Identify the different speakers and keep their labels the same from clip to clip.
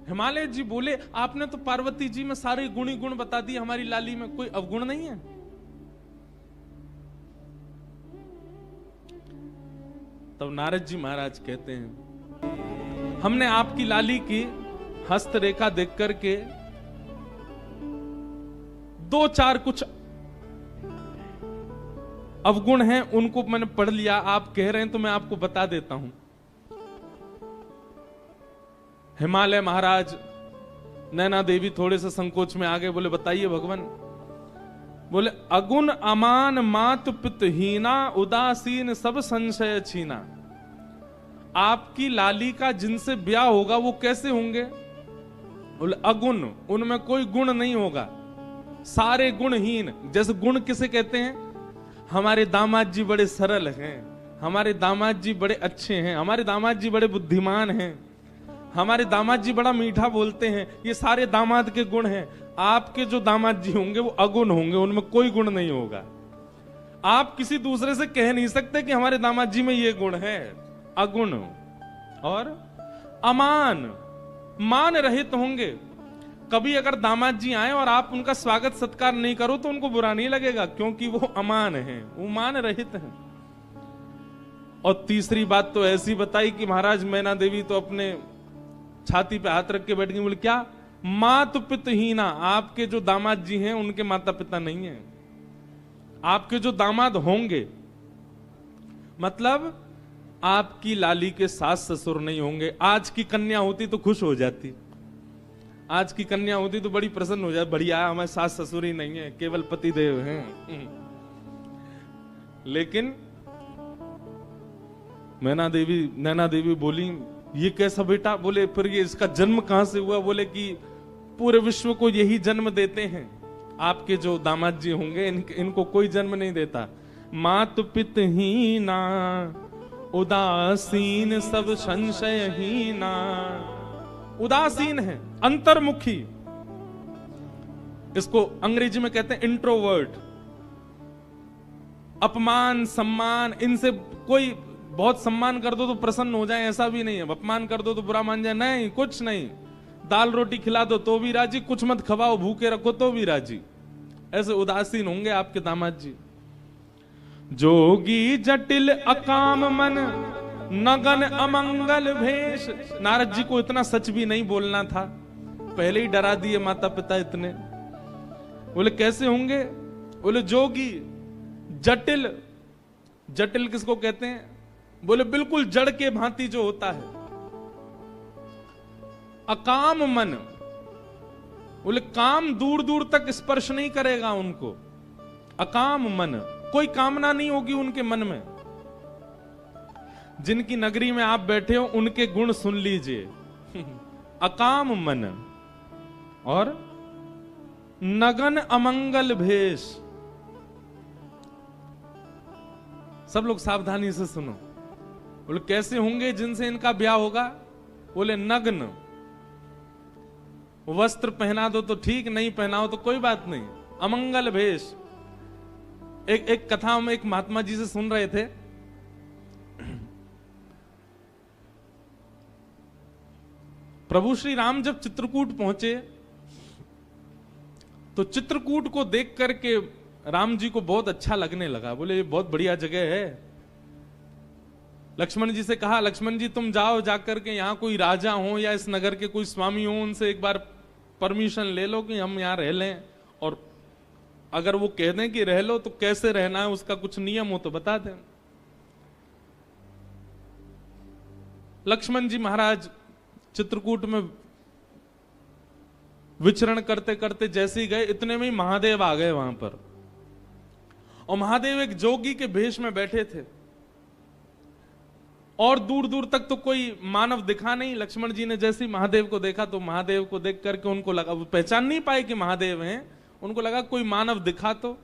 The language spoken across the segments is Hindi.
Speaker 1: हिमालय जी बोले, आपने तो पार्वती जी में सारे गुण ही गुण बता दिए, हमारी लाली में कोई अवगुण नहीं है। तब नारद जी महाराज कहते हैं, हमने आपकी लाली की हस्तरेखा देख करके दो चार कुछ अवगुण हैं, उनको मैंने पढ़ लिया, आप कह रहे हैं तो मैं आपको बता देता हूं। हिमालय महाराज, नैना देवी थोड़े से संकोच में आ गए, बोले बताइए भगवान। बोले, अगुण अमान मात पितहीना, उदासीन सब संशय छीना। आपकी लाली का जिनसे ब्याह होगा वो कैसे होंगे? बोले अगुण, उनमें कोई गुण नहीं होगा, सारे गुणहीन। जैसे गुण किसे कहते हैं? हमारे दामाद जी बड़े सरल हैं, हमारे दामाद जी बड़े अच्छे हैं, हमारे दामाद जी बड़े बुद्धिमान हैं, हमारे दामाद जी बड़ा मीठा बोलते हैं, ये सारे दामाद के गुण हैं। आपके जो दामाद जी होंगे वो अगुण होंगे, उनमें कोई गुण नहीं होगा। आप किसी दूसरे से कह नहीं सकते कि हमारे दामाद जी में ये गुण है। अगुण और अमान, मान रहित होंगे। कभी अगर दामाद जी आए और आप उनका स्वागत सत्कार नहीं करो तो उनको बुरा नहीं लगेगा, क्योंकि वो अमान हैं, वो मान रहित हैं। और तीसरी बात तो ऐसी बताई कि महाराज मैना देवी तो अपने छाती पे हाथ रख के बैठ गई। बोले क्या? मात पितहीना, आपके जो दामाद जी हैं उनके माता पिता नहीं है। आपके जो दामाद होंगे, मतलब आपकी लाली के सास ससुर नहीं होंगे। आज की कन्या होती तो खुश हो जाती, आज की कन्या होती तो बड़ी प्रसन्न हो जाती, बढ़िया हमारे सास ससुर ही नहीं है, केवल पतिदेव हैं। लेकिन नैना देवी बोली, ये कैसा बेटा? बोले फिर ये इसका जन्म कहां से हुआ? बोले कि पूरे विश्व को यही जन्म देते हैं, आपके जो दामाद जी होंगे इनको कोई जन्म नहीं देता। मात पितहीना, उदासीन सब संशयहीना। उदासीन है, अंतर्मुखी, इसको अंग्रेजी में कहते हैं इंट्रोवर्ट। अपमान सम्मान इनसे कोई, बहुत सम्मान कर दो तो प्रसन्न हो जाए ऐसा भी नहीं है, अपमान कर दो तो बुरा मान जाए, नहीं, कुछ नहीं। दाल रोटी खिला दो तो भी राजी, कुछ मत खवाओ भूखे रखो तो भी राजी। ऐसे उदासीन होंगे आपके दामाद जी। जोगी जटिल अकाम मन, नगन अमंगल भेष। नारद जी को इतना सच भी नहीं बोलना था, पहले ही डरा दिए माता पिता इतने। बोले कैसे होंगे? बोले जोगी जटिल। जटिल किसको कहते हैं? बोले बिल्कुल जड़ के भांति जो होता है। अकाम मन, बोले काम दूर दूर तक स्पर्श नहीं करेगा उनको। अकाम मन, कोई कामना नहीं होगी उनके मन में। जिनकी नगरी में आप बैठे हो उनके गुण सुन लीजिए। अकाम मन और नगन अमंगल भेष। सब लोग सावधानी से सुनो। बोले कैसे होंगे जिनसे इनका ब्याह होगा? बोले नग्न, वस्त्र पहना दो तो ठीक, नहीं पहनाओ तो कोई बात नहीं। अमंगल भेष। एक कथा हम एक महात्मा जी से सुन रहे थे। प्रभु श्री राम जब चित्रकूट पहुंचे तो चित्रकूट को देख करके राम जी को बहुत अच्छा लगने लगा। बोले ये बहुत बढ़िया जगह है। लक्ष्मण जी से कहा, लक्ष्मण जी तुम जाओ, जाकर के यहाँ कोई राजा हो या इस नगर के कोई स्वामी हो, उनसे एक बार परमिशन ले लो कि हम यहाँ रह लें, और अगर वो कह दें कि रह लो तो कैसे रहना है, उसका कुछ नियम हो तो बता दें। लक्ष्मण जी महाराज चित्रकूट में विचरण करते करते जैसे ही गए, इतने में ही महादेव आ गए वहां पर। और महादेव एक जोगी के भेष में बैठे थे, और दूर दूर तक तो कोई मानव दिखा नहीं। लक्ष्मण जी ने जैसे ही महादेव को देखा तो महादेव को देख करके उनको लगा, वो पहचान नहीं पाए कि महादेव हैं, उनको लगा कोई मानव दिखा तो।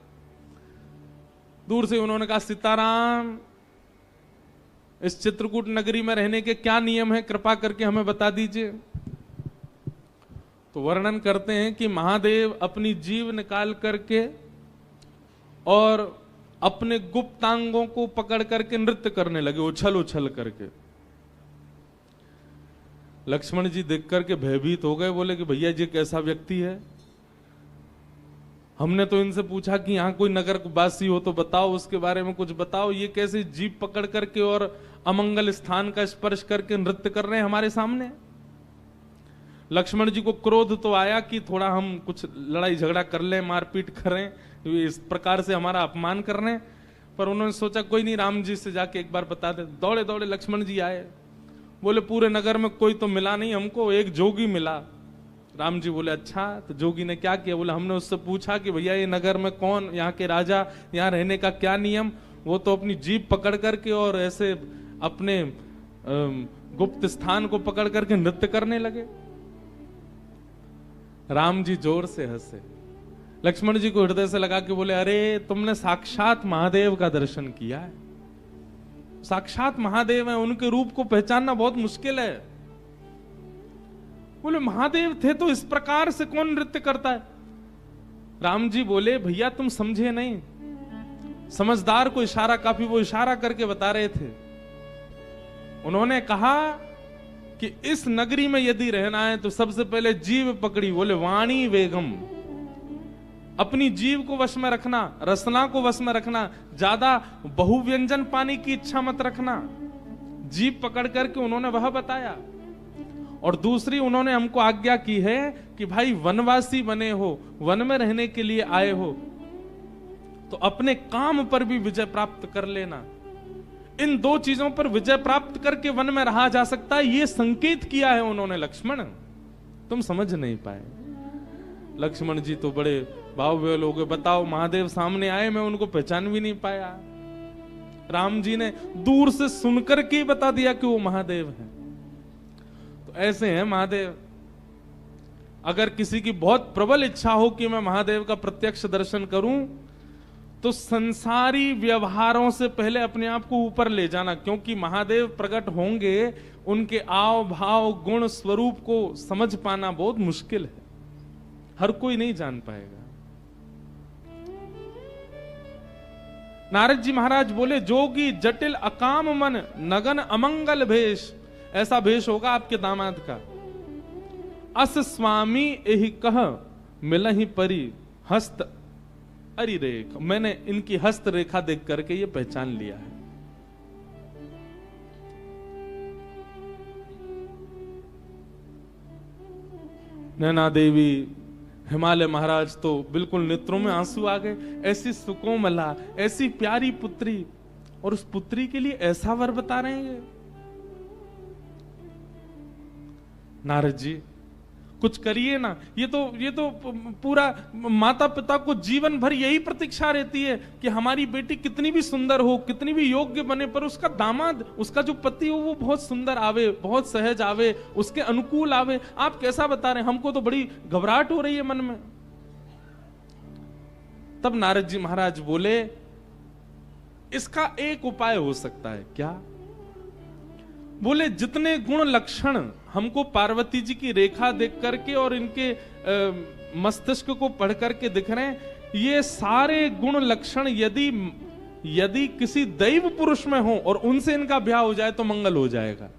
Speaker 1: दूर से उन्होंने कहा, सीताराम, इस चित्रकूट नगरी में रहने के क्या नियम है, कृपा करके हमें बता दीजिए। तो वर्णन करते हैं कि महादेव अपनी जीभ निकाल करके और अपने गुप्तांगों को पकड़ करके नृत्य करने लगे, उछल उछल करके। लक्ष्मण जी देख करके भयभीत हो गए, बोले कि भैया जी कैसा व्यक्ति है? हमने तो इनसे पूछा कि यहाँ कोई नगर वासी हो तो बताओ, उसके बारे में कुछ बताओ, ये कैसे जीभ पकड़ करके और अमंगल स्थान का स्पर्श करके नृत्य कर रहे हैं हमारे सामने। लक्ष्मण जी को क्रोध तो आया कि थोड़ा हम कुछ लड़ाई झगड़ा कर लें, मारपीट करें, इस प्रकार से हमारा अपमान कर रहे हैं, पर उन्होंने सोचा कोई नहीं, राम जी से जाके एक बार बता दे। दौड़े दौड़े लक्ष्मण जी आए, बोले पूरे नगर में कोई तो मिला नहीं हमको, एक जोगी मिला। राम जी बोले अच्छा, तो जोगी ने क्या किया? बोले हमने उससे पूछा कि भैया ये नगर में कौन, यहाँ के राजा, यहाँ रहने का क्या नियम? वो तो अपनी जीभ पकड़ करके और ऐसे अपने गुप्त स्थान को पकड़ करके नृत्य करने लगे। राम जी जोर से हंसे, लक्ष्मण जी को हृदय से लगा के बोले अरे तुमने साक्षात महादेव का दर्शन किया है, साक्षात महादेव है, उनके रूप को पहचानना बहुत मुश्किल है। बोले महादेव थे तो इस प्रकार से कौन नृत्य करता है? राम जी बोले भैया तुम समझे नहीं, समझदार को इशारा काफी, वो इशारा करके बता रहे थे। उन्होंने कहा कि इस नगरी में यदि रहना है तो सबसे पहले जीव पकड़ी, बोले वाणी वेगम, अपनी जीव को वश में रखना, रसना को वश में रखना, ज्यादा बहुव्यंजन पाने की इच्छा मत रखना। जीव पकड़ करके उन्होंने वह बताया। और दूसरी उन्होंने हमको आज्ञा की है कि भाई वनवासी बने हो, वन में रहने के लिए आए हो, तो अपने काम पर भी विजय प्राप्त कर लेना। इन दो चीजों पर विजय प्राप्त करके वन में रहा जा सकता है, ये संकेत किया है उन्होंने। लक्ष्मण तुम समझ नहीं पाए। लक्ष्मण जी तो बड़े भाव विह्वल हो गए, बताओ महादेव सामने आए, मैं उनको पहचान भी नहीं पाया। राम जी ने दूर से सुनकर के बता दिया कि वो महादेव है। तो ऐसे हैं महादेव। अगर किसी की बहुत प्रबल इच्छा हो कि मैं महादेव का प्रत्यक्ष दर्शन करूं, तो संसारी व्यवहारों से पहले अपने आप को ऊपर ले जाना, क्योंकि महादेव प्रकट होंगे, उनके आव भाव गुण स्वरूप को समझ पाना बहुत मुश्किल है, हर कोई नहीं जान पाएगा। नारद जी महाराज बोले जोगी जटिल अकाम मन नगन अमंगल भेष, ऐसा भेष होगा आपके दामाद का। अस स्वामी एहि कह मिलहि परी हस्त अरि रेख, मैंने इनकी हस्त रेखा देख करके ये पहचान लिया है। नैना देवी, हिमालय महाराज तो बिल्कुल नेत्रों में आंसू आ गए। ऐसी सुकोमला, ऐसी प्यारी पुत्री, और उस पुत्री के लिए ऐसा वर बता रहे हैं। नारद जी कुछ करिए ना, ये तो पूरा माता पिता को जीवन भर यही प्रतीक्षा रहती है कि हमारी बेटी कितनी भी सुंदर हो, कितनी भी योग्य बने, पर उसका दामाद, उसका जो पति हो वो बहुत सुंदर आवे, बहुत सहज आवे, उसके अनुकूल आवे। आप कैसा बता रहे हैं? हमको तो बड़ी घबराहट हो रही है मन में। तब नारद जी महाराज बोले इसका एक उपाय हो सकता है। क्या? बोले जितने गुण लक्षण हमको पार्वती जी की रेखा देख करके और इनके मस्तिष्क को पढ़ करके दिख रहे हैं, ये सारे गुण लक्षण यदि किसी दैव पुरुष में हो और उनसे इनका ब्याह हो जाए तो मंगल हो जाएगा।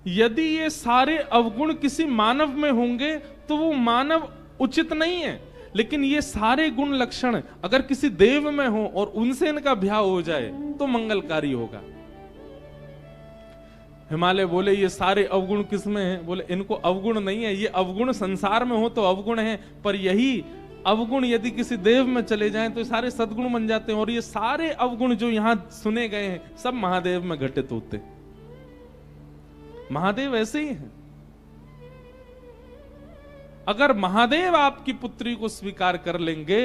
Speaker 1: यदि ये सारे अवगुण किसी मानव में होंगे तो वो मानव उचित नहीं है, लेकिन ये सारे गुण लक्षण अगर किसी देव में हो और उनसे इनका ब्याह हो जाए तो मंगलकारी होगा। हिमालय बोले ये सारे अवगुण किसमें हैं? बोले इनको अवगुण नहीं है, ये अवगुण संसार में हो तो अवगुण है, पर यही अवगुण यदि किसी देव में चले जाएं तो सारे सद्गुण बन जाते हैं। और ये सारे अवगुण जो यहां सुने गए हैं सब महादेव में घटित होते। महादेव ऐसे ही हैं। अगर महादेव आपकी पुत्री को स्वीकार कर लेंगे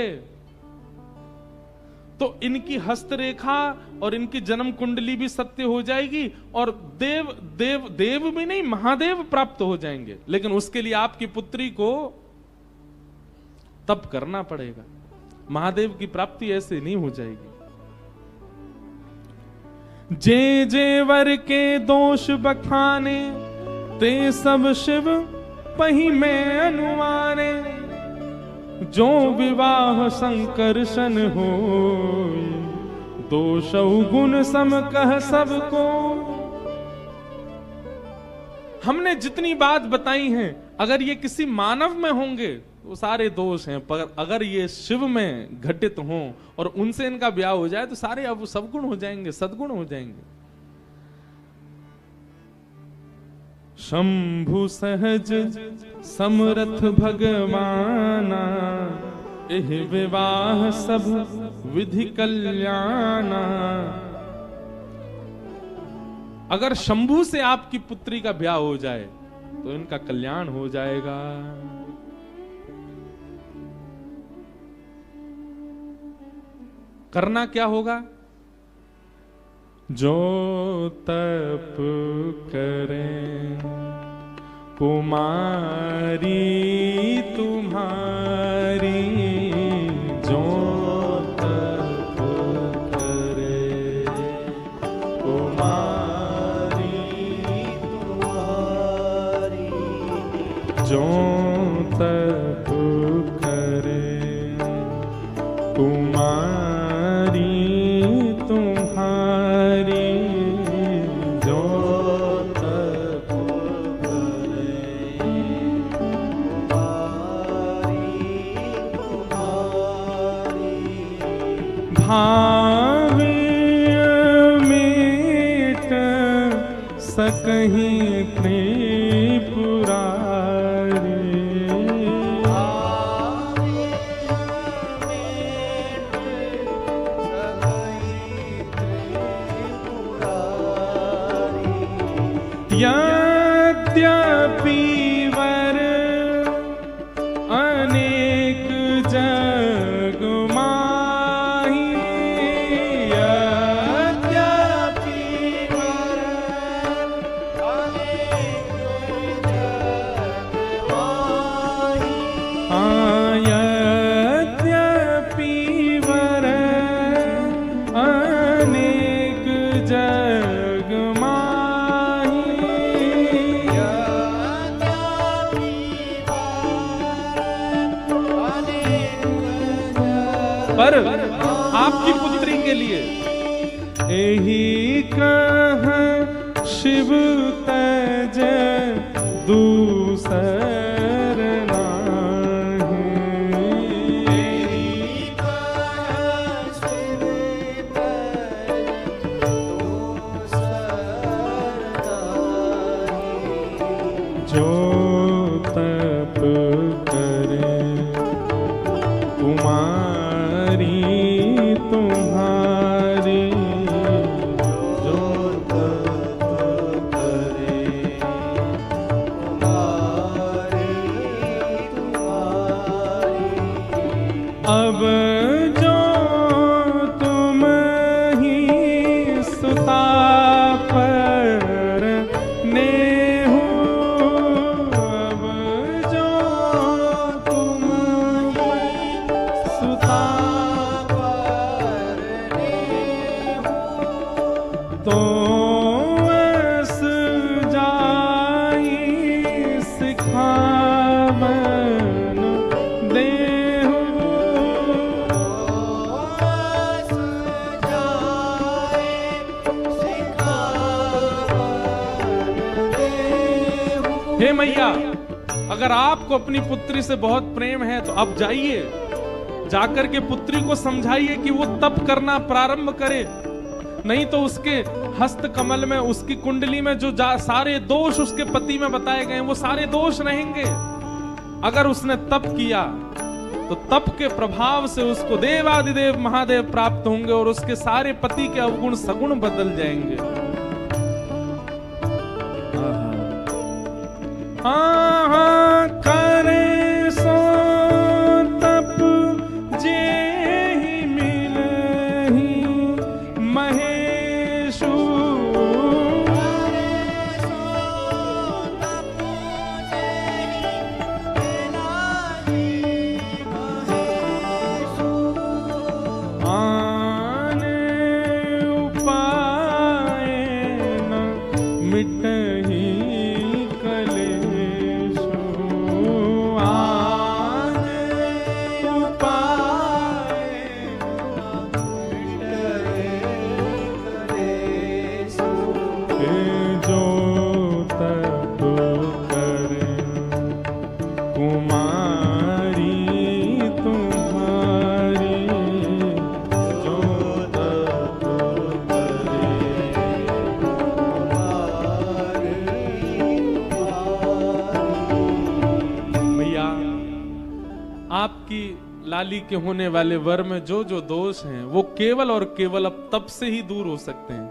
Speaker 1: तो इनकी हस्तरेखा और इनकी जन्म कुंडली भी सत्य हो जाएगी और देव भी नहीं, महादेव प्राप्त हो जाएंगे। लेकिन उसके लिए आपकी पुत्री को तप करना पड़ेगा। महादेव की प्राप्ति ऐसे नहीं हो जाएगी। जे जे वर के दोष बखाने ते सब शिव पही में अनुमाने, जो विवाह संकर्षण हो दोष गुण सम कह सबको। हमने जितनी बात बताई है, अगर ये किसी मानव में होंगे वो सारे दोष हैं, पर अगर ये शिव में घटित हों और उनसे इनका ब्याह हो जाए तो सारे अब सद्गुण हो जाएंगे, सद्गुण हो जाएंगे। शंभु सहज समरथ भगवाना, एह विवाह सब विधि कल्याणा। अगर शंभु से आपकी पुत्री का ब्याह हो जाए तो इनका कल्याण हो जाएगा। करना क्या होगा? जो तप करें कुमारी तुम्हारी, जो तप करे कुमारी तुम्हारी, जो तप करे कुमारी तुम्हारी, जो तप करे कुमारी तुम्हारी। भावे मेट सकहीं त्रिपुरारी, यद्यपि वर अनेक जग माही, यद्यपि वर अनेक जग माही, यद्यपि वर अनेक जग पर आपकी पुत्री के लिए यही कह शिव तज दूसर नाही, यही कह शिव तज दूसर नाही, जो तप करे कुमारी तुम्हारी, जो तप करे कुमारी तुम्हारी। अब जो तुम ही सुता पर नेहु, अब जो तुम सुता पर नेहु, तो ऐस जाई सिखावन देहु, ऐस जाई सिखावन देहु। हे मैया, अगर आपको अपनी पुत्री से बहुत प्रेम है तो अब जाइए, जाकर के पुत्री को समझाइए कि वो तप करना प्रारंभ करे, नहीं तो उसके हस्त कमल में, उसकी कुंडली में जो सारे दोष उसके पति में बताए गए वो सारे दोष रहेंगे। अगर उसने तप किया तो तप के प्रभाव से उसको देवादिदेव महादेव प्राप्त होंगे और उसके सारे पति के अवगुण सगुण बदल जाएंगे। हाँ करे सो तप जे ही मिलहि महेशु, करे सो तप जे ही मिलहि महेशु, आने उपाय न मिटहि कलेशु। की लाली के होने वाले वर में जो जो दोष हैं वो केवल और केवल अब तप से ही दूर हो सकते हैं।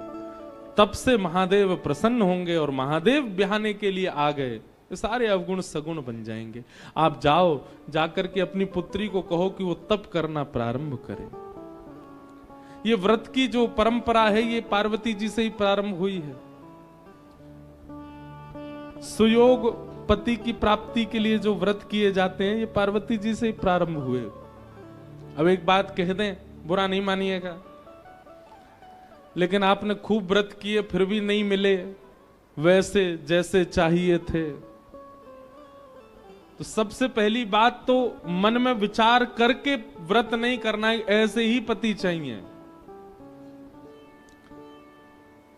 Speaker 1: तब से महादेव प्रसन्न होंगे और महादेव ब्याहने के लिए आ गए, ये सारे अवगुण सगुण बन जाएंगे। आप जाओ, जाकर के अपनी पुत्री को कहो कि वो तप करना प्रारंभ करे। ये व्रत की जो परंपरा है ये पार्वती जी से ही प्रारंभ हुई है। सुयोग पति की प्राप्ति के लिए जो व्रत किए जाते हैं ये पार्वती जी से ही प्रारंभ हुए। अब एक बात कह दें, बुरा नहीं मानिएगा, लेकिन आपने खूब व्रत किए फिर भी नहीं मिले वैसे जैसे चाहिए थे, तो सबसे पहली बात तो मन में विचार करके व्रत नहीं करना है, ऐसे ही पति चाहिए।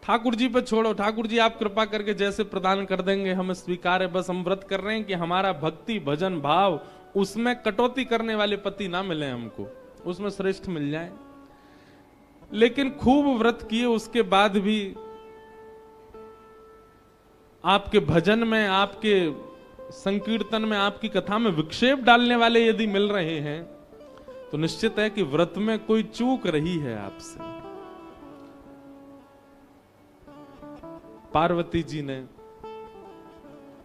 Speaker 1: ठाकुर जी पे छोड़ो, ठाकुर जी आप कृपा करके जैसे प्रदान कर देंगे हमें स्वीकार है, बस हम व्रत कर रहे हैं कि हमारा भक्ति भजन भाव उसमें कटौती करने वाले पति ना मिले हमको, उसमें श्रेष्ठ मिल जाए। लेकिन खूब व्रत किए उसके बाद भी आपके भजन में, आपके संकीर्तन में, आपकी कथा में विक्षेप डालने वाले यदि मिल रहे हैं तो निश्चित है कि व्रत में कोई चूक रही है आपसे। पार्वती जी ने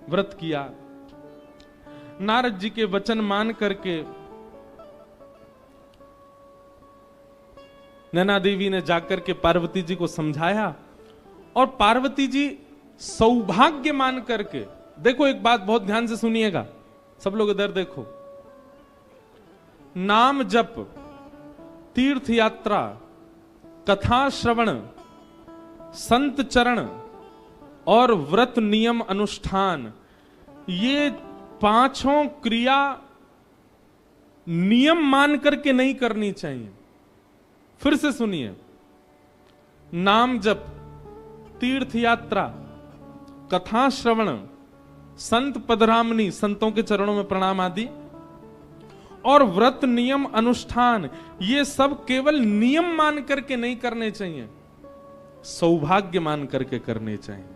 Speaker 1: व्रत किया, नारद जी के वचन मान करके नैना देवी ने जाकर के पार्वती जी को समझाया और पार्वती जी सौभाग्य मान करके, देखो एक बात बहुत ध्यान से सुनिएगा सब लोग, इधर देखो, नाम जप, तीर्थ यात्रा, कथा श्रवण, संत चरण और व्रत नियम अनुष्ठान, ये पांचों क्रिया नियम मान करके नहीं करनी चाहिए। फिर से सुनिए, नाम जप, तीर्थ यात्रा, कथा श्रवण, संत पदरामनी, संतों के चरणों में प्रणाम आदि, और व्रत नियम अनुष्ठान, ये सब केवल नियम मान करके नहीं करने चाहिए, सौभाग्य मान करके करने चाहिए।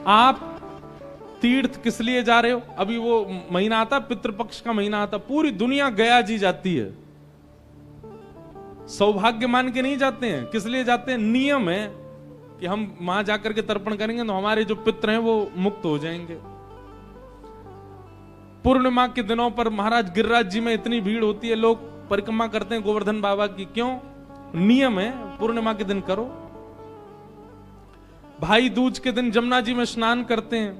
Speaker 1: आप तीर्थ किस लिए जा रहे हो? अभी वो महीना आता, पितृपक्ष का महीना आता, पूरी दुनिया गया जी जाती है, सौभाग्य मान के नहीं जाते हैं। किस लिए जाते हैं? नियम है कि हम वहां जाकर के तर्पण करेंगे तो हमारे जो पितृ हैं वो मुक्त हो जाएंगे। पूर्णिमा के दिनों पर महाराज गिरिराज जी में इतनी भीड़ होती है, लोग परिक्रमा करते हैं गोवर्धन बाबा की, क्यों? नियम है, पूर्णिमा के दिन करो। भाई दूज के दिन जमुना जी में स्नान करते हैं,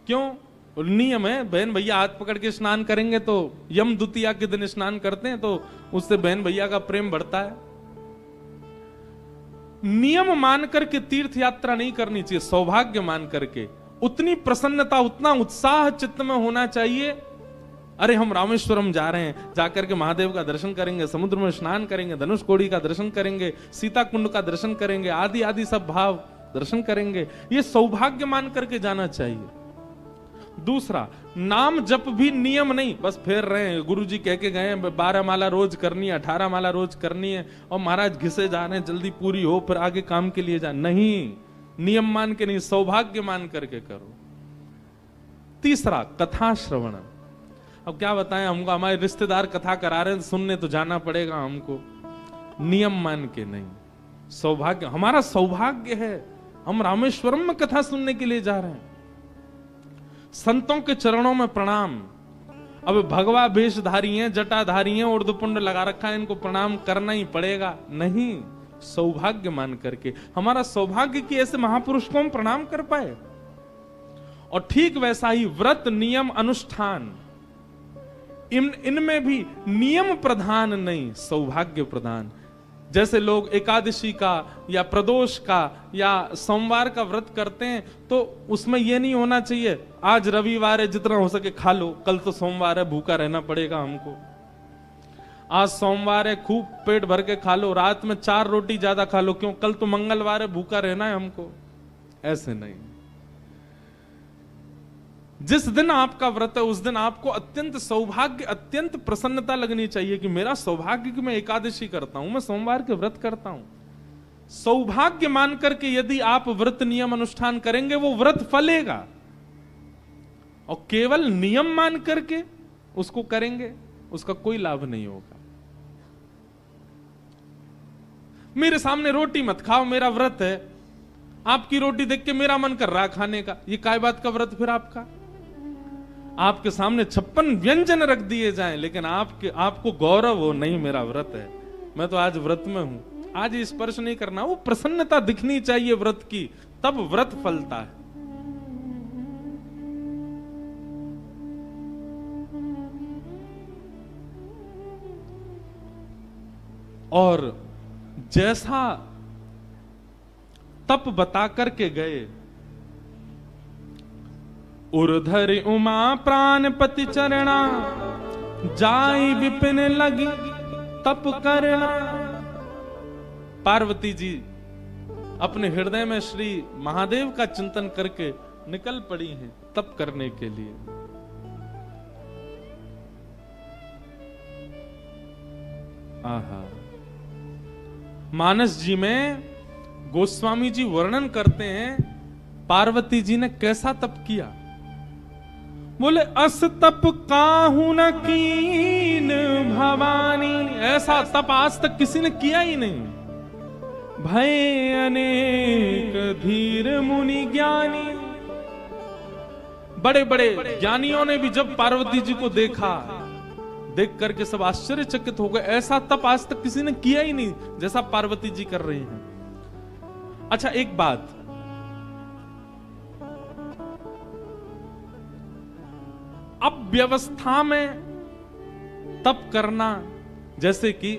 Speaker 1: क्यों? नियम है, बहन भैया हाथ पकड़ के स्नान करेंगे तो यम द्वितीया के दिन स्नान करते हैं तो उससे बहन भैया का प्रेम बढ़ता है। नियम मान करके तीर्थ यात्रा नहीं करनी चाहिए, सौभाग्य मान करके। उतनी प्रसन्नता, उतना उत्साह चित्त में होना चाहिए, अरे हम रामेश्वरम जा रहे हैं, जाकर के महादेव का दर्शन करेंगे, समुद्र में स्नान करेंगे, धनुष कोड़ी का दर्शन करेंगे, सीता कुंड का दर्शन करेंगे, आदि आदि सब भाव दर्शन करेंगे, ये सौभाग्य मान करके जाना चाहिए। दूसरा, नाम जप भी नियम नहीं, बस फेर रहे हैं, गुरुजी कह के गए 12 माला रोज करनी है, 18 माला रोज करनी है, और महाराज घिसे जा रहे हैं, जल्दी पूरी हो फिर आगे काम के लिए जा, नहीं, नियम मान के नहीं, सौभाग्य मान करके करो। तीसरा, कथा श्रवण। अब क्या बताएं, हमको हमारे रिश्तेदार कथा करा रहे हैं, सुनने तो जाना पड़ेगा हमको, नियम मान के नहीं, सौभाग्य, हमारा सौभाग्य है, हम रामेश्वरम में कथा सुनने के लिए जा रहे हैं। संतों के चरणों में प्रणाम। अब भगवा वेशधारी हैं, जटाधारी हैं, उर्दपुंड लगा रखा है, इनको प्रणाम करना ही पड़ेगा, नहीं, सौभाग्य मान करके। हमारा सौभाग्य कि ऐसे महापुरुष को हम प्रणाम कर पाए। और ठीक वैसा ही व्रत नियम अनुष्ठान, इनमें भी नियम प्रधान नहीं, सौभाग्य प्रधान। जैसे लोग एकादशी का या प्रदोष का या सोमवार का व्रत करते हैं तो उसमें यह नहीं होना चाहिए आज रविवार है जितना हो सके खा लो, कल तो सोमवार है भूखा रहना पड़ेगा हमको, आज सोमवार है खूब पेट भर के खा लो, रात में 4 रोटी ज्यादा खा लो, क्यों? कल तो मंगलवार है भूखा रहना है हमको। ऐसे नहीं, जिस दिन आपका व्रत है उस दिन आपको अत्यंत सौभाग्य, अत्यंत प्रसन्नता लगनी चाहिए कि मेरा सौभाग्य कि मैं एकादशी करता हूं, मैं सोमवार के व्रत करता हूं। सौभाग्य मानकर के यदि आप व्रत नियम अनुष्ठान करेंगे वो व्रत फलेगा। और केवल नियम मान करके उसको करेंगे, उसका कोई लाभ नहीं होगा। मेरे सामने रोटी मत खाओ, मेरा व्रत है, आपकी रोटी देख के मेरा मन कर रहा है खाने का, ये काय बात का व्रत फिर आपका? आपके सामने 56 व्यंजन रख दिए जाएं, लेकिन आपको गौरव हो, नहीं मेरा व्रत है, मैं तो आज व्रत में हूं, आज स्पर्श नहीं करना। वो प्रसन्नता दिखनी चाहिए व्रत की, तब व्रत फलता है। और जैसा तप बता करके गए, उर्धर उमा प्राणपति चरणा, जाई विपिन लगी तप करना। पार्वती जी अपने हृदय में श्री महादेव का चिंतन करके निकल पड़ी हैं तप करने के लिए। आहा, मानस जी में गोस्वामी जी वर्णन करते हैं पार्वती जी ने कैसा तप किया। बोले अस तप काहू न कीन भवानी, ऐसा तप आज तक किसी ने किया ही नहीं। भय अनेक धीर मुनि ज्ञानी, बड़े बड़े ज्ञानियों ने भी जब पार्वती जी को देखा, देख करके सब आश्चर्यचकित हो गए। ऐसा तप आज तक किसी ने किया ही नहीं जैसा पार्वती जी कर रही हैं। अच्छा, एक बात, अब व्यवस्था में तप करना, जैसे कि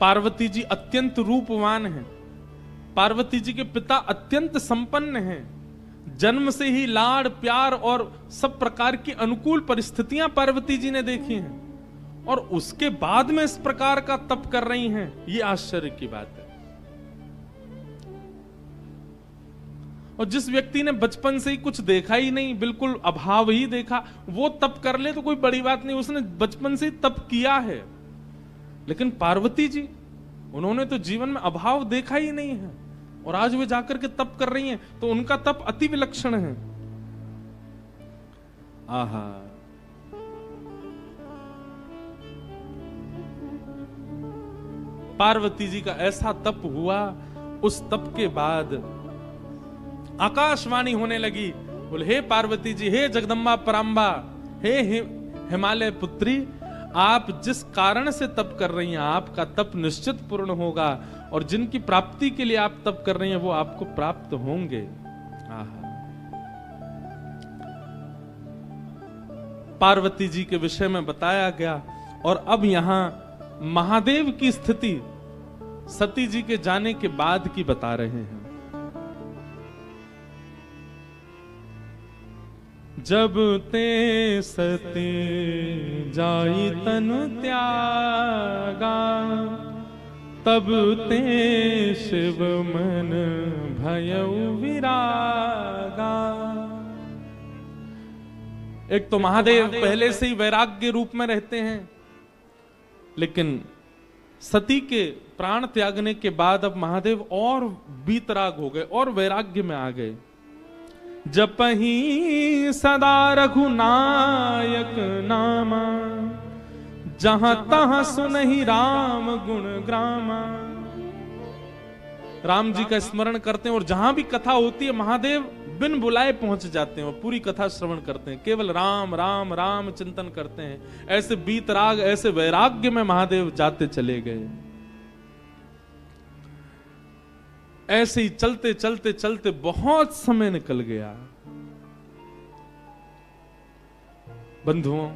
Speaker 1: पार्वती जी अत्यंत रूपवान हैं, पार्वती जी के पिता अत्यंत संपन्न हैं, जन्म से ही लाड़ प्यार और सब प्रकार की अनुकूल परिस्थितियां पार्वती जी ने देखी हैं, और उसके बाद में इस प्रकार का तप कर रही हैं, ये आश्चर्य की बात है। और जिस व्यक्ति ने बचपन से ही कुछ देखा ही नहीं, बिल्कुल अभाव ही देखा, वो तप कर ले तो कोई बड़ी बात नहीं, उसने बचपन से ही तप किया है। लेकिन पार्वती जी, उन्होंने तो जीवन में अभाव देखा ही नहीं है, और आज वे जाकर के तप कर रही हैं, तो उनका तप अति विलक्षण है। आहा, पार्वती जी का ऐसा तप हुआ। उस तप के बाद आकाशवाणी होने लगी, बोले हे पार्वती जी, हे जगदम्बा पराम्बा, हे हिमालय पुत्री, आप जिस कारण से तप कर रही हैं, आपका तप निश्चित पूर्ण होगा, और जिनकी प्राप्ति के लिए आप तप कर रही हैं वो आपको प्राप्त होंगे। आहा, पार्वती जी के विषय में बताया गया। और अब यहां महादेव की स्थिति सती जी के जाने के बाद की बता रहे हैं। जब ते सती जाई तनु त्यागा, तब ते शिव मन भयउ विरागा। एक तो महादेव पहले से ही वैराग्य रूप में रहते हैं, लेकिन सती के प्राण त्यागने के बाद अब महादेव और वीतराग हो गए और वैराग्य में आ गए। जपहि सदा रघुनायक नामा, जहां तहां सुनहि राम गुण ग्रामा। राम जी का स्मरण करते हैं, और जहां भी कथा होती है महादेव बिन बुलाए पहुंच जाते हैं और पूरी कथा श्रवण करते हैं, केवल राम राम राम चिंतन करते हैं। ऐसे बीतराग, ऐसे वैराग्य में महादेव जाते चले गए। ऐसे ही चलते चलते चलते बहुत समय निकल गया। बंधुओं,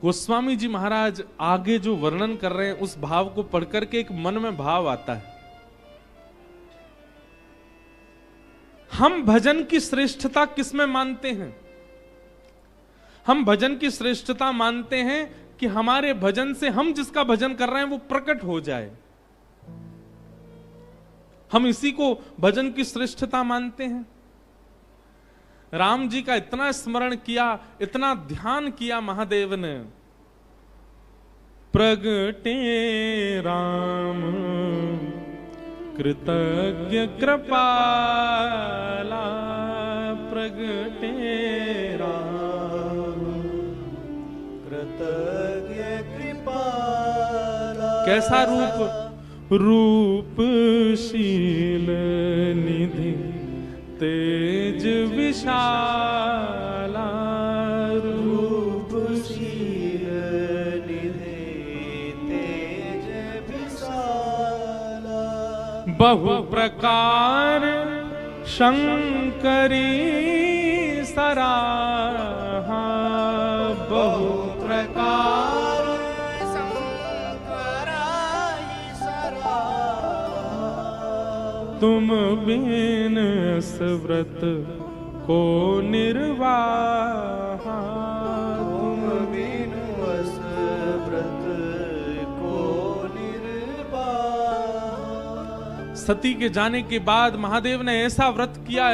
Speaker 1: गोस्वामी जी महाराज आगे जो वर्णन कर रहे हैं, उस भाव को पढ़कर के एक मन में भाव आता है। हम भजन की श्रेष्ठता किसमें मानते हैं? हम भजन की श्रेष्ठता मानते हैं कि हमारे भजन से हम जिसका भजन कर रहे हैं वो प्रकट हो जाए। हम इसी को भजन की श्रेष्ठता मानते हैं। राम जी का इतना स्मरण किया, इतना ध्यान किया महादेव ने। प्रगटे राम कृतज्ञ कृपाला, प्रगटे राम,
Speaker 2: कृतज्ञ कृपाला।
Speaker 1: कैसा रूप? रूपशील निधि तेज विशाला,
Speaker 2: रूपशील निधि तेज विशाला।
Speaker 1: बहु प्रकार शंकरी सराहा, बहु
Speaker 2: प्रकार शंकराई सराहा।
Speaker 1: तुम बिन व्रत को निर्वाहा,
Speaker 2: तुम बिन व्रत को निर्वाहा।
Speaker 1: सती के जाने के बाद महादेव ने ऐसा व्रत किया,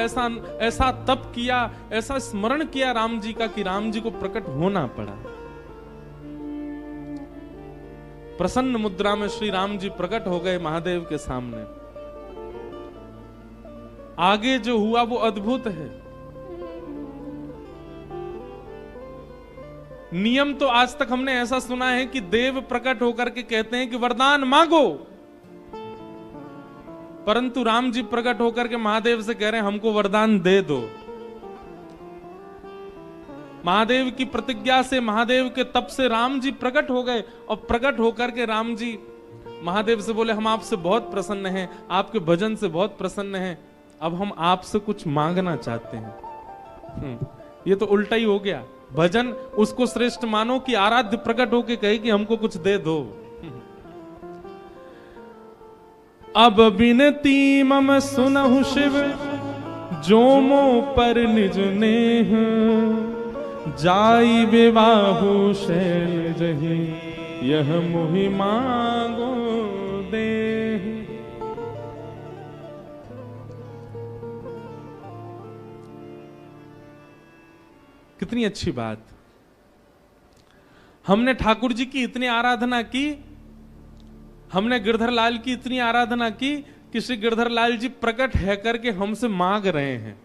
Speaker 1: ऐसा तप किया, ऐसा स्मरण किया राम जी का कि राम जी को प्रकट होना पड़ा। प्रसन्न मुद्रा में श्री राम जी प्रकट हो गए महादेव के सामने। आगे जो हुआ वो अद्भुत है। नियम तो आज तक हमने ऐसा सुना है कि देव प्रकट होकर के कहते हैं कि वरदान मांगो, परंतु राम जी प्रकट होकर के महादेव से कह रहे हैं हमको वरदान दे दो। महादेव की प्रतिज्ञा से, महादेव के तप से राम जी प्रकट हो गए और प्रकट होकर के राम जी महादेव से बोले हम आपसे बहुत प्रसन्न हैं, आपके भजन से बहुत प्रसन्न हैं, अब हम आपसे कुछ मांगना चाहते हैं। ये तो उल्टा ही हो गया। भजन उसको श्रेष्ठ मानो कि आराध्य प्रकट होके कहे कि हमको कुछ दे दो। अब बिनती मम सुनहु शिव, जोमो पर निज नेह, जाई विवाहु शैल जहि, यह मोहि मांगो दे। कितनी अच्छी बात। हमने ठाकुर जी की इतनी आराधना की, हमने गिरधर लाल की इतनी आराधना की कि श्री गिरधर लाल जी प्रकट है करके हमसे मांग रहे हैं।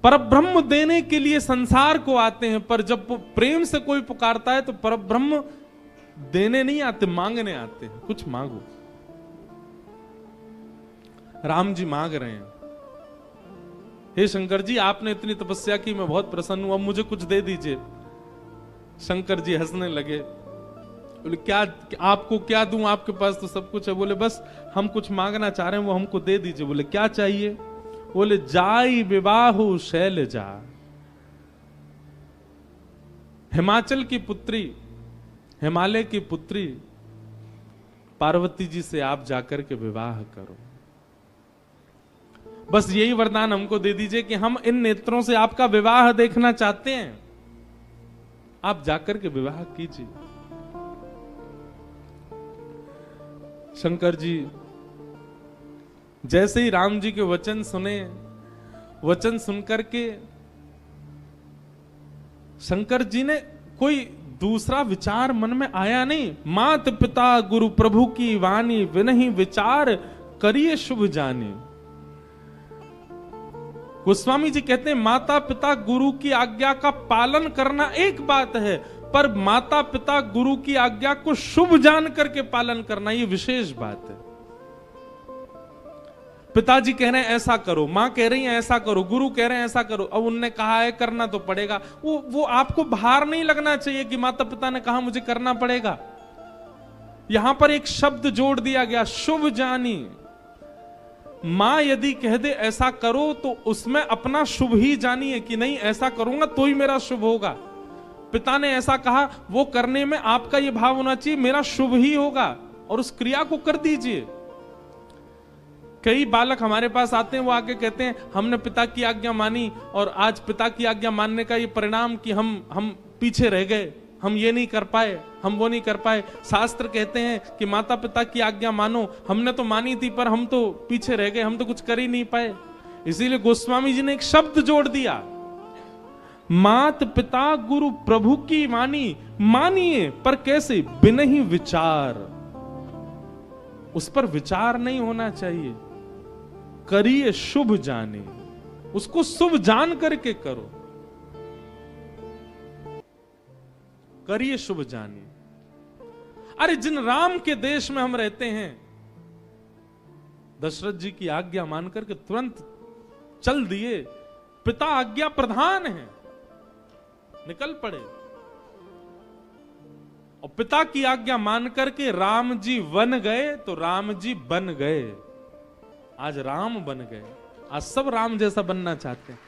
Speaker 1: परब्रह्म देने के लिए संसार को आते हैं, पर जब प्रेम से कोई पुकारता है तो परब्रह्म देने नहीं आते, मांगने आते हैं। कुछ मांगो। राम जी मांग रहे हैं, हे शंकर जी आपने इतनी तपस्या की, मैं बहुत प्रसन्न हूं, अब मुझे कुछ दे दीजिए। शंकर जी हंसने लगे, बोले क्या आपको क्या दूं, आपके पास तो सब कुछ है। बोले बस हम कुछ मांगना चाह रहे हैं, वो हमको दे दीजिए। बोले क्या चाहिए? बोले जाई विवाहु शैलजा, हिमाचल की पुत्री, हिमालय की पुत्री पार्वती जी से आप जाकर के विवाह करो। बस यही वरदान हमको दे दीजिए कि हम इन नेत्रों से आपका विवाह देखना चाहते हैं, आप जाकर के विवाह कीजिए। शंकर जी जैसे ही राम जी के वचन सुने, वचन सुनकर के शंकर जी ने कोई दूसरा विचार मन में आया नहीं। मात पिता गुरु प्रभु की वाणी, विनहि विचार करिए शुभ जानी। गोस्वामी जी कहते हैं माता पिता गुरु की आज्ञा का पालन करना एक बात है, पर माता पिता गुरु की आज्ञा को शुभ जान करके पालन करना ये विशेष बात है। पिताजी कह रहे हैं ऐसा करो, मां कह रही है ऐसा करो, गुरु कह रहे हैं ऐसा करो, अब उनने कहा है करना तो पड़ेगा। वो आपको भार नहीं लगना चाहिए कि माता पिता ने कहा मुझे करना पड़ेगा। यहां पर एक शब्द जोड़ दिया गया, शुभ जानी। मां यदि कह दे ऐसा करो तो उसमें अपना शुभ ही जानिए कि नहीं ऐसा करूंगा तो ही मेरा शुभ होगा। पिता ने ऐसा कहा, वो करने में आपका ये भाव होना चाहिए मेरा शुभ ही होगा, और उस क्रिया को कर दीजिए। कई बालक हमारे पास आते हैं, वो आके कहते हैं हमने पिता की आज्ञा मानी और आज पिता की आज्ञा मानने का ये परिणाम कि हम पीछे रह गए, हम ये नहीं कर पाए, हम वो नहीं कर पाए। शास्त्र कहते हैं कि माता पिता की आज्ञा मानो, हमने तो मानी थी पर हम तो पीछे रह गए, हम तो कुछ कर ही नहीं पाए। इसीलिए गोस्वामी जी ने एक शब्द जोड़ दिया, मात पिता गुरु प्रभु की वाणी, मानिए पर कैसे? बिन ही विचार, उस पर विचार नहीं होना चाहिए। करिए शुभ जाने, उसको शुभ जान करके करो, करिए शुभ जानिए। अरे जिन राम के देश में हम रहते हैं, दशरथ जी की आज्ञा मान करके तुरंत चल दिए, पिता आज्ञा प्रधान है, निकल पड़े और पिता की आज्ञा मान करके राम जी वन गए तो राम जी बन गए। आज राम बन गए, आज सब राम जैसा बनना चाहते हैं।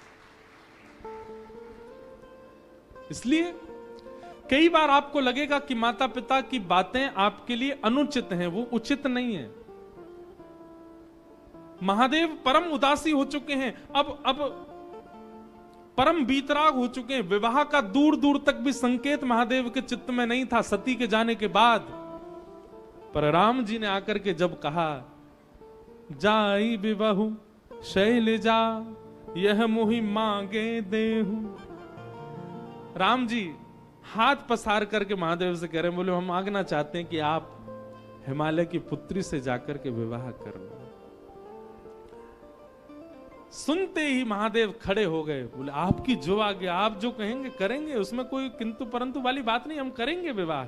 Speaker 1: इसलिए कई बार आपको लगेगा कि माता पिता की बातें आपके लिए अनुचित हैं, वो उचित नहीं है। महादेव परम उदासी हो चुके हैं, अब परम बीतराग हो चुके हैं। विवाह का दूर दूर तक भी संकेत महादेव के चित्त में नहीं था सती के जाने के बाद। पर राम जी ने आकर के जब कहा, जाई विवाहु शैलजा यह मोहि मांगे देहु, राम जी हाथ पसार करके महादेव से कह रहे हैं, बोले हम मांगना चाहते हैं कि आप हिमालय की पुत्री से जाकर के विवाह कर लो। सुनते ही महादेव खड़े हो गए, बोले आपकी जो आज्ञा, आप जो कहेंगे करेंगे, उसमें कोई किंतु परंतु वाली बात नहीं, हम करेंगे विवाह।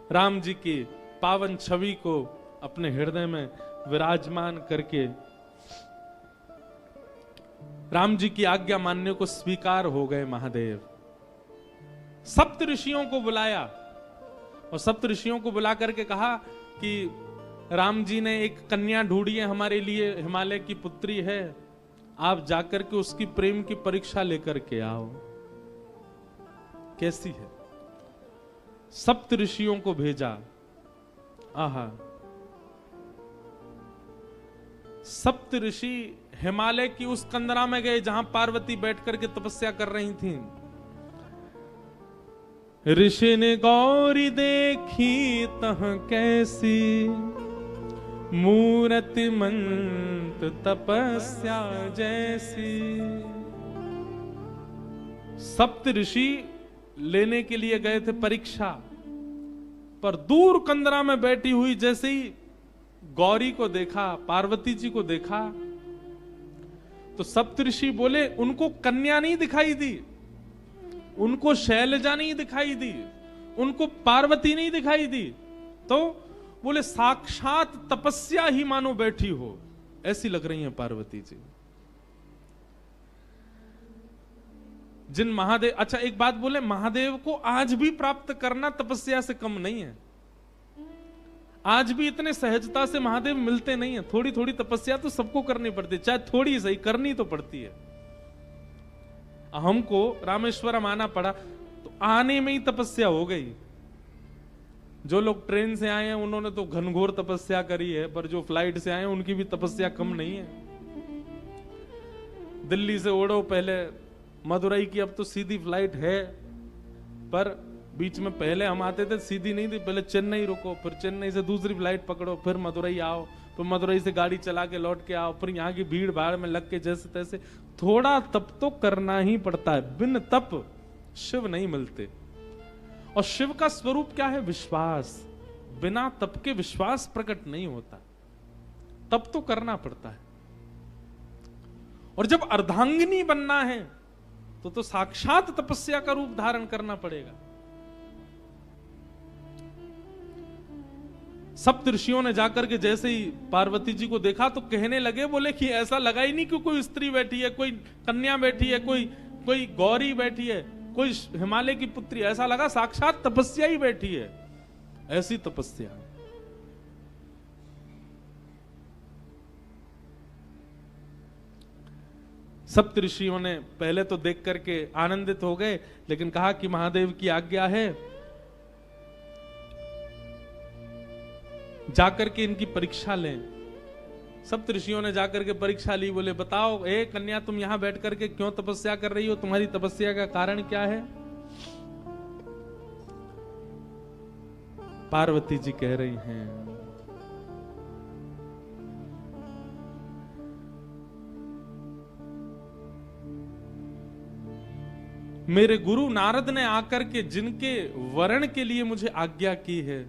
Speaker 1: राम जी की पावन छवि को अपने हृदय में विराजमान करके राम जी की आज्ञा मानने को स्वीकार हो गए महादेव। सप्त ऋषियों को बुलाया और सप्त ऋषियों को बुला करके कहा कि राम जी ने एक कन्या ढूंढी है हमारे लिए, हिमालय की पुत्री है, आप जाकर के उसकी प्रेम की परीक्षा लेकर के आओ, कैसी है। सप्त ऋषियों को भेजा। आहा, सप्त ऋषि हिमालय की उस कंदरा में गए जहां पार्वती बैठ करके तपस्या कर रही थी। ऋषि ने गौरी देखी तह कैसी, मूरति मंत तपस्या जैसी। सप्त ऋषि लेने के लिए गए थे परीक्षा, पर दूर कंदरा में बैठी हुई जैसे ही गौरी को देखा, पार्वती जी को देखा, तो सप्तऋषि बोले उनको कन्या नहीं दिखाई दी, उनको शैलजा नहीं दिखाई दी, उनको पार्वती नहीं दिखाई दी, तो बोले साक्षात तपस्या ही मानो बैठी हो, ऐसी लग रही है पार्वती जी। जिन महादेव, अच्छा एक बात बोले, महादेव को आज भी प्राप्त करना तपस्या से कम नहीं है। आज भी इतने सहजता से महादेव मिलते नहीं है। थोड़ी थोड़ी तपस्या तो सबको करनी पड़ती है, चाहे थोड़ी सही करनी तो पड़ती है। हमको रामेश्वरम आना पड़ा तो आने में ही तपस्या हो गई। जो लोग ट्रेन से आए हैं उन्होंने तो घनघोर तपस्या करी है, पर जो फ्लाइट से आए हैं उनकी भी तपस्या कम नहीं है। दिल्ली से उड़ो, पहले मदुरई की, अब तो सीधी फ्लाइट है, पर बीच में पहले हम आते थे सीधी नहीं थी, पहले चेन्नई रुको, फिर चेन्नई से दूसरी फ्लाइट पकड़ो, फिर मदुरई आओ, फिर मदुरई से गाड़ी चला के लौट के आओ, फिर यहाँ की भीड़ भाड़ में लग के जैसे तैसे। थोड़ा तप तो करना ही पड़ता है, बिन तप शिव नहीं मिलते। और शिव का स्वरूप क्या है? विश्वास। बिना तप के विश्वास प्रकट नहीं होता, तप तो करना पड़ता है। और जब अर्धांगिनी बनना है तो साक्षात तपस्या का रूप धारण करना पड़ेगा। सप्त ऋषियों ने जाकर के जैसे ही पार्वती जी को देखा तो कहने लगे, बोले कि ऐसा लगा ही नहीं कि कोई स्त्री बैठी है, कोई कन्या बैठी है, कोई गौरी बैठी है, कोई हिमालय की पुत्री, ऐसा लगा साक्षात तपस्या ही बैठी है। ऐसी तपस्या। सप्त ऋषियों ने पहले तो देख करके आनंदित हो गए, लेकिन कहा कि महादेव की आज्ञा है, जाकर के इनकी परीक्षा लें। सप्त ऋषियों ने जाकर के परीक्षा ली। बोले बताओ ए कन्या, तुम यहां बैठ करके क्यों तपस्या कर रही हो? तुम्हारी तपस्या का कारण क्या है? पार्वती जी कह रही हैं, मेरे गुरु नारद ने आकर के जिनके वर्ण के लिए मुझे आज्ञा की है,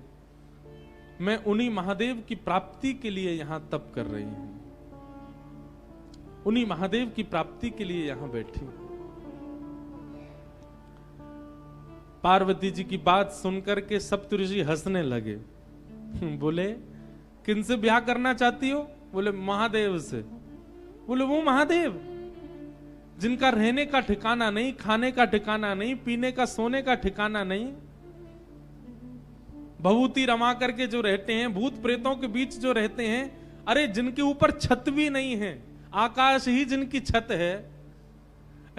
Speaker 1: मैं उन्हीं महादेव की प्राप्ति के लिए यहां तप कर रही हूं, उन्हीं महादेव की प्राप्ति के लिए यहां बैठी हूं। पार्वती जी की बात सुनकर के सप्तऋषि हंसने लगे। बोले किनसे ब्याह करना चाहती हो? बोले महादेव से। बोले वो महादेव जिनका रहने का ठिकाना नहीं, खाने का ठिकाना नहीं, पीने का सोने का ठिकाना नहीं, भभूति रमा करके जो रहते हैं, भूत प्रेतों के बीच जो रहते हैं, अरे जिनके ऊपर छत भी नहीं है, आकाश ही जिनकी छत है,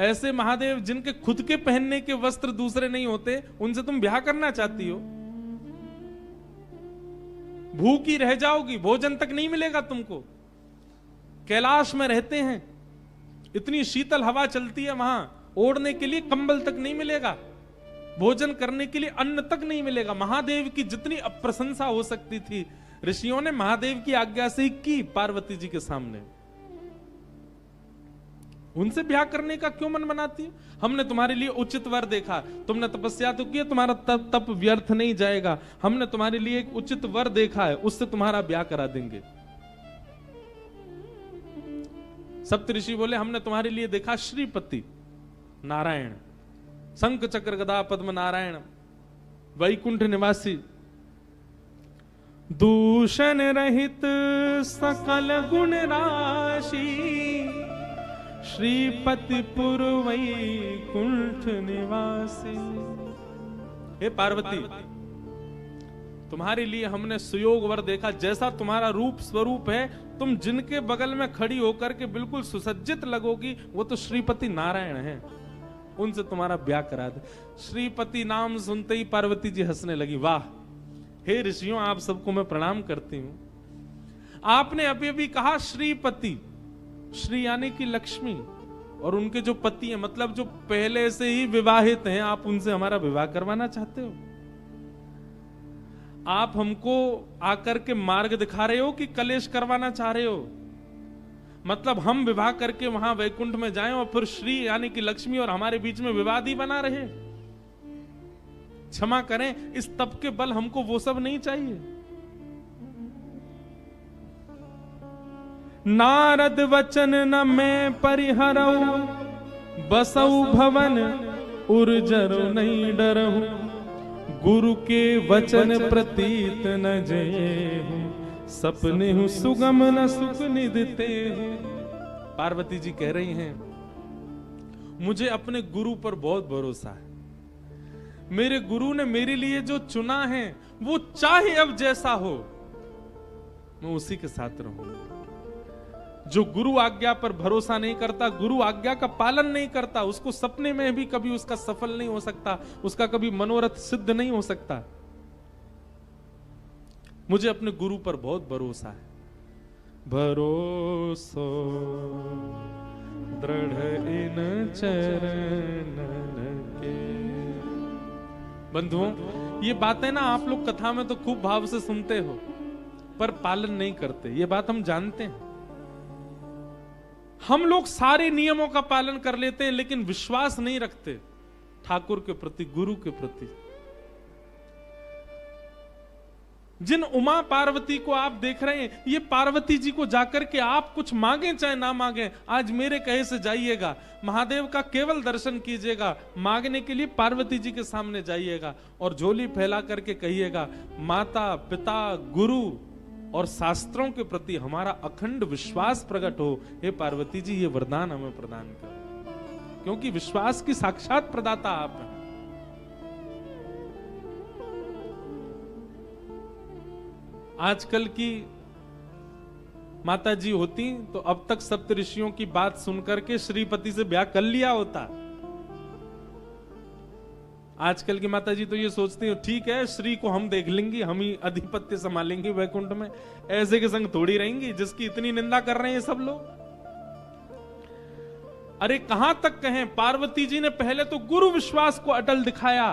Speaker 1: ऐसे महादेव जिनके खुद के पहनने के वस्त्र दूसरे नहीं होते, उनसे तुम ब्याह करना चाहती हो? भूखी रह जाओगी, भोजन तक नहीं मिलेगा तुमको। कैलाश में रहते हैं, इतनी शीतल हवा चलती है वहां, ओढ़ने के लिए कंबल तक नहीं मिलेगा, भोजन करने के लिए अन्न तक नहीं मिलेगा। महादेव की जितनी अप्रशंसा हो सकती थी, ऋषियों ने महादेव की आज्ञा से ही की पार्वती जी के सामने। उनसे ब्याह करने का क्यों मन बनाती है? हमने तुम्हारे लिए उचित वर देखा, तुमने तपस्या तो की, तुम्हारा तप व्यर्थ नहीं जाएगा। हमने तुम्हारे लिए एक उचित वर देखा है, उससे तुम्हारा ब्याह करा देंगे। सप्तऋषि बोले हमने तुम्हारे लिए देखा श्रीपति नारायण, शंख चक्र गदा पद्म नारायण, वैकुंठ निवासी, दूषण रहित सकल गुण राशि, श्रीपति पुर वैकुंठ निवासी। हे पार्वती, तुम्हारे लिए हमने सुयोग वर देखा, जैसा तुम्हारा रूप स्वरूप है, तुम जिनके बगल में खड़ी होकर के बिल्कुल सुसज्जित लगोगी, वो तो श्रीपति नारायण हैं, उनसे तुम्हारा ब्याह करा दे। श्रीपति नाम सुनते ही पार्वती जी हंसने लगी। वाह, हे ऋषियों, आप सबको मैं प्रणाम करती हूं। आपने अभी अभी कहा श्रीपति, श्री यानी कि लक्ष्मी, और उनके जो पति हैं, मतलब जो पहले से ही विवाहित हैं, आप उनसे हमारा विवाह करवाना चाहते हो? आप हमको आकर के मार्ग दिखा रहे हो कि कलेश करवाना चाह रहे हो? मतलब हम विवाह करके वहां वैकुंठ में जाएं और फिर श्री यानी कि लक्ष्मी और हमारे बीच में विवाद ही बना रहे? क्षमा करें, इस तप के बल हमको वो सब नहीं चाहिए। नारद वचन न मैं परिहरऊ, बसऊ भवन उर्जरो नहीं डरहु, गुरु के वचन प्रतीत न जये, सपने हूं सुगम न सुख निधते हूं। पार्वती जी कह रही हैं, मुझे अपने गुरु पर बहुत भरोसा है। मेरे गुरु ने मेरे लिए जो चुना है, वो चाहे अब जैसा हो, मैं उसी के साथ रहूंगा। जो गुरु आज्ञा पर भरोसा नहीं करता, गुरु आज्ञा का पालन नहीं करता, उसको सपने में भी कभी उसका सफल नहीं हो सकता, उसका कभी मनोरथ सिद्ध नहीं हो सकता। मुझे अपने गुरु पर बहुत भरोसा है। भरोसो दृढ़ इन चरणन के। बंधुओं, ये बातें ना आप लोग कथा में तो खूब भाव से सुनते हो, पर पालन नहीं करते, ये बात हम जानते हैं। हम लोग सारे नियमों का पालन कर लेते हैं, लेकिन विश्वास नहीं रखते ठाकुर के प्रति, गुरु के प्रति। जिन उमा पार्वती को आप देख रहे हैं, ये पार्वती जी को जाकर के आप कुछ मांगे चाहे ना मांगे, आज मेरे कहे से जाइएगा, महादेव का केवल दर्शन कीजिएगा, मांगने के लिए पार्वती जी के सामने जाइएगा और झोली फैला करके कहिएगा, माता पिता गुरु और शास्त्रों के प्रति हमारा अखंड विश्वास प्रकट हो। हे पार्वती जी, ये वरदान हमें प्रदान करो, क्योंकि विश्वास की साक्षात प्रदाता आप हैं। आजकल की माता जी होती तो अब तक सप्तऋषियों की बात सुनकर के श्रीपति से ब्याह कर लिया होता। आजकल की माता जी तो ये सोचती है, ठीक है, श्री को हम देख लेंगे, हम ही अधिपत्य संभालेंगे वैकुंठ में, ऐसे के संग थोड़ी रहेंगी जिसकी इतनी निंदा कर रहे हैं सब लोग। अरे कहां तक कहें, पार्वती जी ने पहले तो गुरु विश्वास को अटल दिखाया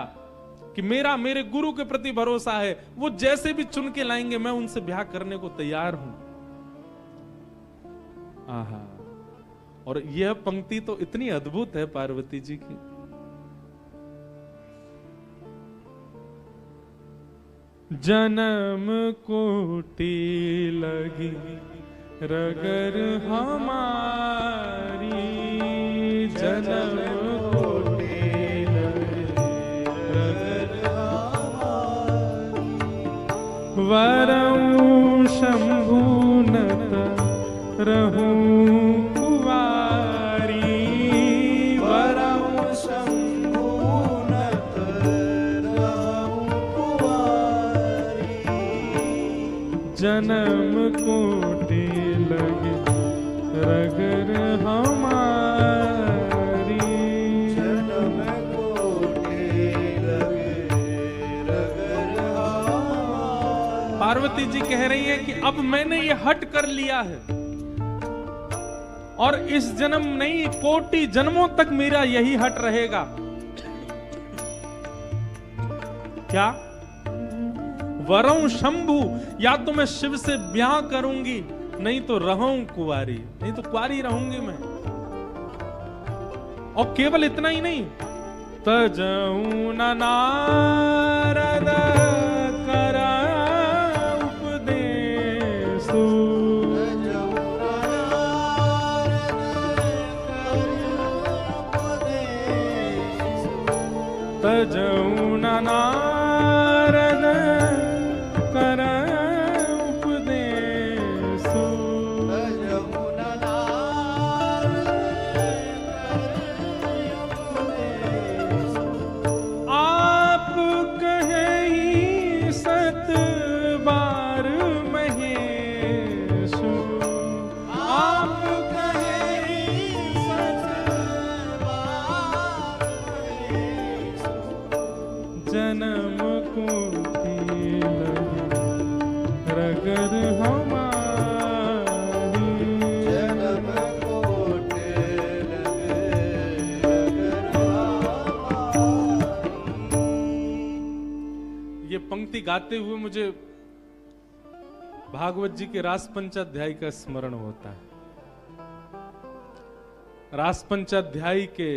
Speaker 1: कि मेरा मेरे गुरु के प्रति भरोसा है, वो जैसे भी चुन के लाएंगे मैं उनसे ब्याह करने को तैयार हूं। आहा, और यह पंक्ति तो इतनी अद्भुत है पार्वती जी की। जन्म कोटि लगी रगर हमारी, जन्म कोटि लगी रगर हमारी। वरऊं शंभु नत रहूं कुवारी, वरऊं
Speaker 2: शंभु नत रहूं कुंवारी।
Speaker 1: जन्म कोटि लगे रगर हमारी,
Speaker 2: जन्म कोटि लगे रगर हमारी।
Speaker 1: पार्वती जी कह रही है कि अब मैंने ये हट कर लिया है और इस जन्म नहीं, कोटि जन्मों तक मेरा यही हट रहेगा। क्या? वरऊं शंभु, या तो मैं शिव से ब्याह करूंगी, नहीं तो रहूं कुंवारी, नहीं तो कुंवारी रहूंगी मैं। और केवल इतना ही नहीं, तजऊं न नारद करा उपदेशु, तजऊं न नारद कर उपदेशु। आप कहे सत बार महेशु, आप कहे सत बार महेशु। जन्म कोटि लगे रगर हमारी,
Speaker 2: जन्म कोटि लगे रगर हमारी।
Speaker 1: ये पंक्ति गाते हुए मुझे भागवत जी के रास पंचाध्याय का स्मरण होता है। रास पंचाध्याय के